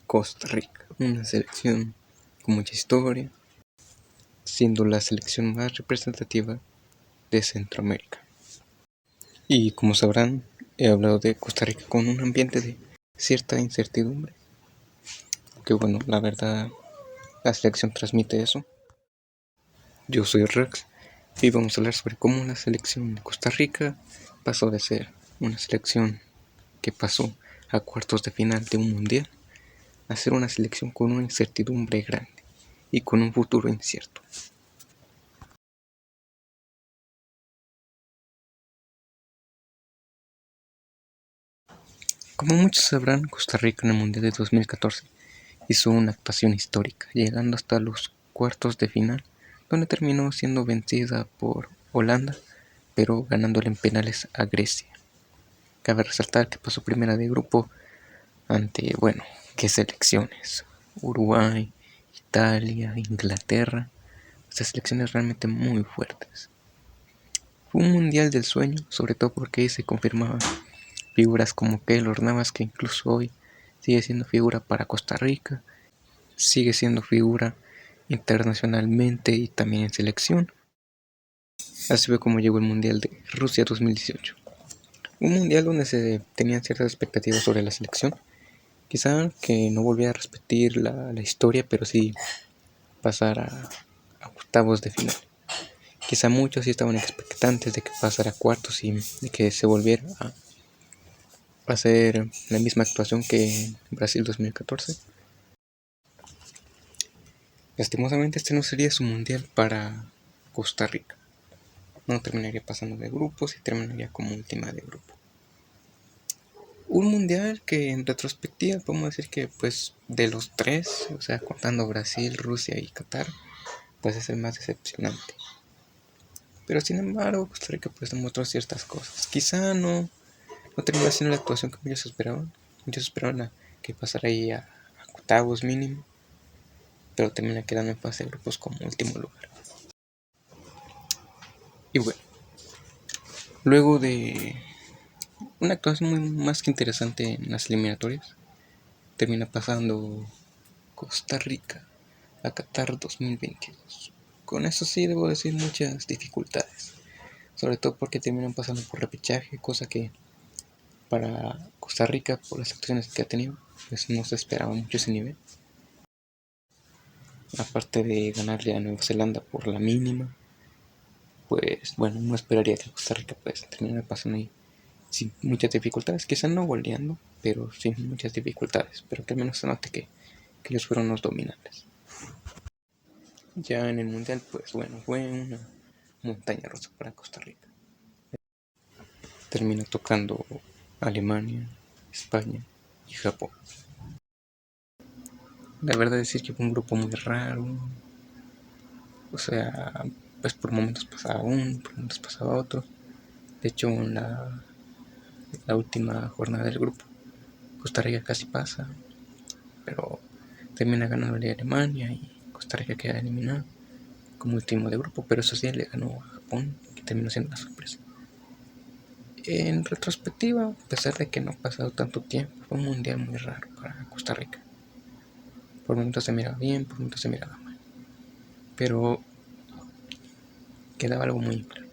Costa Rica, una selección con mucha historia, siendo la selección más representativa de Centroamérica. Y como sabrán, he hablado de Costa Rica con un ambiente de cierta incertidumbre, que bueno, la verdad, la selección transmite eso. Yo soy Rex y vamos a hablar sobre cómo la selección de Costa Rica pasó de ser una selección que pasó a cuartos de final de un mundial a ser una selección con una incertidumbre grande y con un futuro incierto. Como muchos sabrán, Costa Rica en el Mundial de 2014 hizo una actuación histórica, llegando hasta los cuartos de final, donde terminó siendo vencida por Holanda, pero ganándole en penales a Grecia. Cabe resaltar que pasó primera de grupo ante, bueno, ¿qué selecciones? Uruguay, Italia, Inglaterra, estas selecciones realmente muy fuertes. Fue un mundial del sueño, sobre todo porque se confirmaban figuras como Keylor Navas, que incluso hoy sigue siendo figura para Costa Rica, sigue siendo figura internacionalmente y también en selección. Así fue como llegó el Mundial de Rusia 2018. Un mundial donde se tenían ciertas expectativas sobre la selección. Quizá que no volviera a repetir la historia, pero sí pasar a octavos de final. Quizá muchos sí estaban expectantes de que pasara a cuartos y de que se volviera a hacer la misma actuación que en Brasil 2014. Lastimosamente este no sería su mundial para Costa Rica. No terminaría pasando de grupos y terminaría como última de grupo. Un mundial que en retrospectiva podemos decir que pues de los tres, o sea contando Brasil, Rusia y Qatar, pues es el más decepcionante. Pero sin embargo Costa Rica pues demostró ciertas cosas. Quizá no terminó siendo la actuación que muchos esperaban. Muchos esperaban que pasara ahí a octavos mínimo, pero termina quedando en fase de grupos como último lugar. Y bueno, luego de una actuación muy más que interesante en las eliminatorias, termina pasando Costa Rica a Qatar 2022. Con eso sí debo decir muchas dificultades, sobre todo porque terminan pasando por repechaje, cosa que para Costa Rica, por las actuaciones que ha tenido, pues no se esperaba mucho ese nivel. Aparte de ganarle a Nueva Zelanda por la mínima, pues bueno, no esperaría que Costa Rica pues terminara pasando ahí sin muchas dificultades, quizás no goleando, pero sin muchas dificultades, pero que al menos se note que ellos fueron los dominantes. Ya en el mundial, pues bueno, fue una montaña rusa para Costa Rica. Terminó tocando Alemania, España y Japón. La verdad es decir que fue un grupo muy raro, o sea, pues por momentos pasaba uno, por momentos pasaba otro. De hecho, en la última jornada del grupo, Costa Rica casi pasa, pero termina ganándole a Alemania y Costa Rica queda eliminada como último de grupo, pero eso sí le ganó a Japón, que terminó siendo una sorpresa. En retrospectiva, a pesar de que no ha pasado tanto tiempo, fue un mundial muy raro para Costa Rica. Por momentos se miraba bien, por momentos se miraba mal, pero quedaba algo muy claro,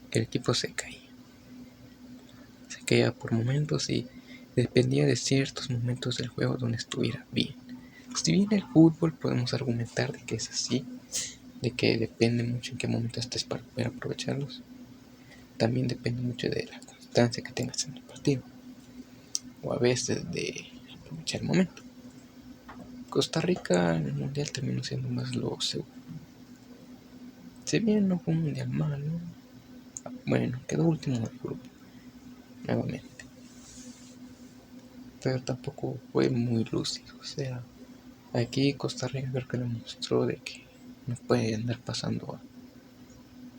que el equipo se caía por momentos y dependía de ciertos momentos del juego donde estuviera bien. Si bien el fútbol podemos argumentar de que es así, de que depende mucho en qué momento estés para poder aprovecharlos, también depende mucho de la constancia que tengas en el partido, o a veces de aprovechar el momento. Costa Rica en el mundial terminó siendo más lo seguro. Si bien no fue un mundial malo, bueno, quedó último del grupo, nuevamente. Pero tampoco fue muy lúcido, o sea, aquí Costa Rica creo que demostró de que no puede andar pasando a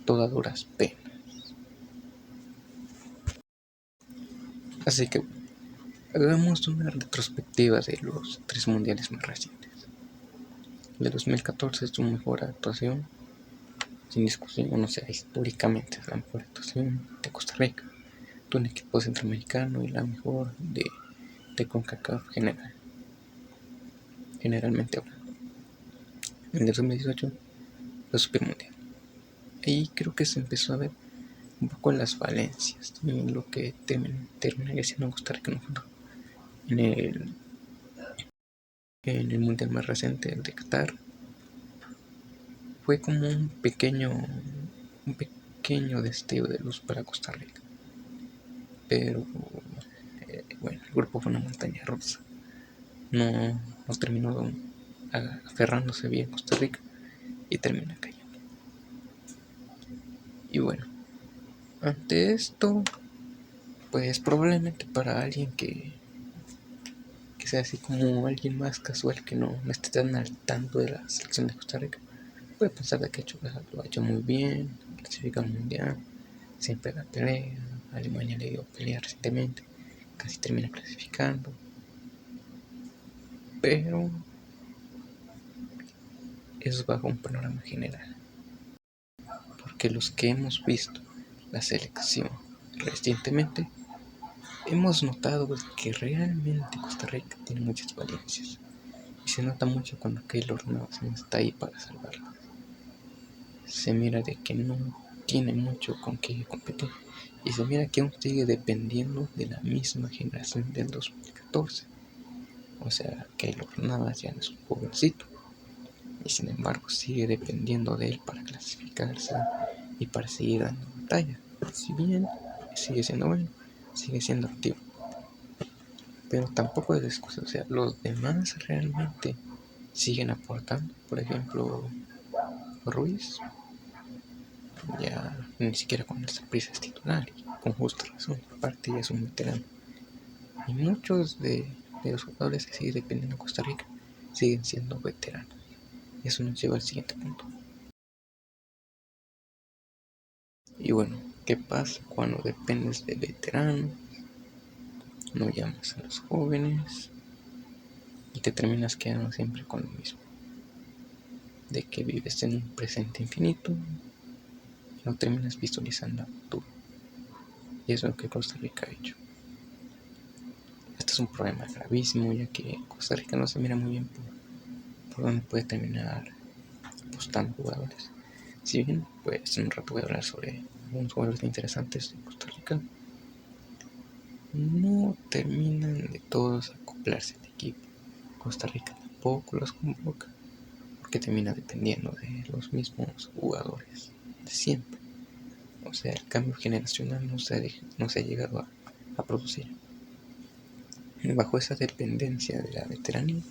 todas duras penas. Así que hagamos una retrospectiva de los tres mundiales más recientes. El de 2014 es su mejor actuación, sin discusión, no sea, históricamente es la mejor actuación de Costa Rica, de un equipo centroamericano y la mejor de CONCACAF general. generalmente hablando. En el 2018 fue Super Mundial. Ahí creo que se empezó a ver un poco las falencias y lo que terminaría siendo Costa Rica en un futuro. En el Mundial más reciente, el de Qatar, fue como un pequeño destello de luz para Costa Rica. Pero bueno, el grupo fue una montaña rusa. No terminó aferrándose bien Costa Rica y termina cayendo. Y bueno, ante esto, pues probablemente para alguien que sea así como alguien más casual que no esté tan al tanto de la selección de Costa Rica, puede pensar de que lo ha hecho muy bien, clasifica al mundial, siempre la pelea. Alemania le dio pelea recientemente, casi termina clasificando, pero es bajo un panorama general, porque los que hemos visto la selección recientemente hemos notado que realmente Costa Rica tiene muchas falencias y se nota mucho cuando Keylor Navas no está ahí para salvarlo. Se mira de que no tiene mucho con qué competir y se mira que aún sigue dependiendo de la misma generación del 2014. O sea, Keylor Navas ya no es un jovencito y sin embargo sigue dependiendo de él para clasificarse y para seguir dando batalla. Si bien sigue siendo bueno, sigue siendo activo, pero tampoco es excusa. O sea, los demás realmente siguen aportando. Por ejemplo, Ruiz ya ni siquiera con esa prisa es titular y con justa razón, aparte ya es un veterano. Y muchos de los jugadores que sigue dependiendo de Costa Rica siguen siendo veteranos. Y eso nos lleva al siguiente punto. Y bueno, ¿qué pasa cuando dependes de veteranos? No llamas a los jóvenes y te terminas quedando siempre con lo mismo. De que vives en un presente infinito y no terminas visualizando a futuro. Y eso es lo que Costa Rica ha hecho. Este es un problema gravísimo, ya que Costa Rica no se mira muy bien por dónde puede terminar apostando jugadores. Si bien, pues en un rato voy a hablar sobre algunos jugadores interesantes de Costa Rica, no terminan de todos acoplarse al equipo. Costa Rica tampoco los convoca, porque termina dependiendo de los mismos jugadores de siempre. O sea, el cambio generacional no se ha llegado a producir. Bajo esa dependencia de la veteranía,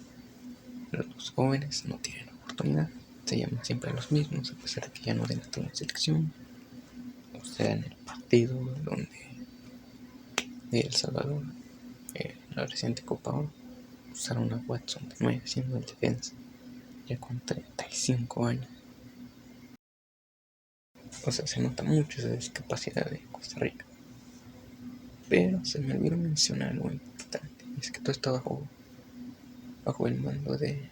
los jóvenes no tienen oportunidad, se llaman siempre a los mismos, a pesar de que ya no den hasta una selección. O sea, en el partido donde El Salvador, la reciente Copa Oro, usaron a Watson de 9 siendo el defensa, ya con 35 años. O sea, se nota mucho esa discapacidad de Costa Rica. Pero se me olvidó mencionar algo importante, y es que todo está bajo el mando de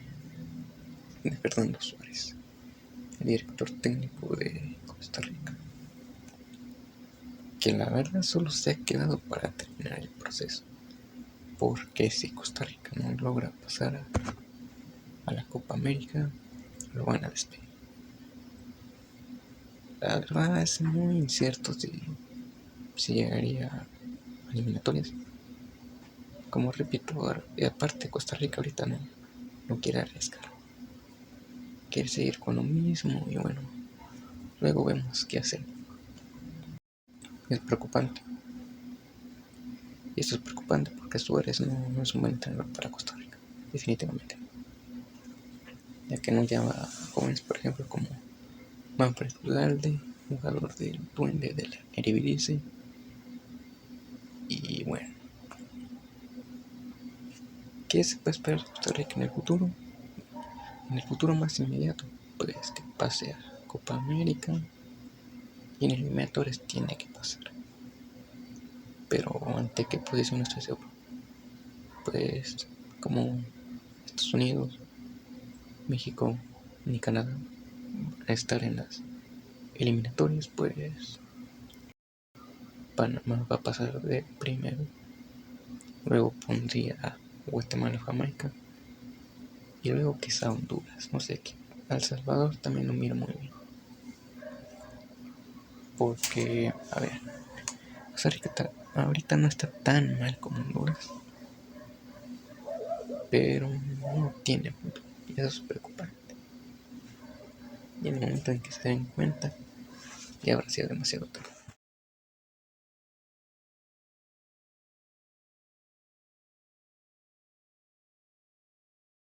Fernando Suárez, el director técnico de Costa Rica, que la verdad solo se ha quedado para terminar el proceso, porque si Costa Rica no logra pasar a la Copa América, lo van a despedir. La verdad es muy incierto si llegaría a eliminatorias. Como repito, aparte Costa Rica ahorita no quiere arriesgar, quiere seguir con lo mismo y bueno, luego vemos qué hacer. Es preocupante. Y esto es preocupante porque Suárez no es un buen entrenador para Costa Rica, definitivamente. Ya que no llama a jóvenes, por ejemplo, como Manfred Ugalde, jugador del Duende de la Eredivisie. Y bueno, ¿qué se puede esperar de Costa Rica en el futuro? En el futuro más inmediato, pues que pase a Copa América y en eliminatorios tiene que pasar. Pero ¿ante qué posición estoy seguro? Pues como Estados Unidos, México ni Canadá van a estar en las eliminatorias, pues Panamá va a pasar de primero, luego pondría a Guatemala, Jamaica Y luego quizá Honduras, no sé qué. El Salvador también lo miro muy bien. Porque, a ver, Costa Rica ahorita no está tan mal como Honduras, pero no tiene fútbol. Y eso es preocupante. Y en el momento en que se den cuenta, ya habrá sido demasiado tarde.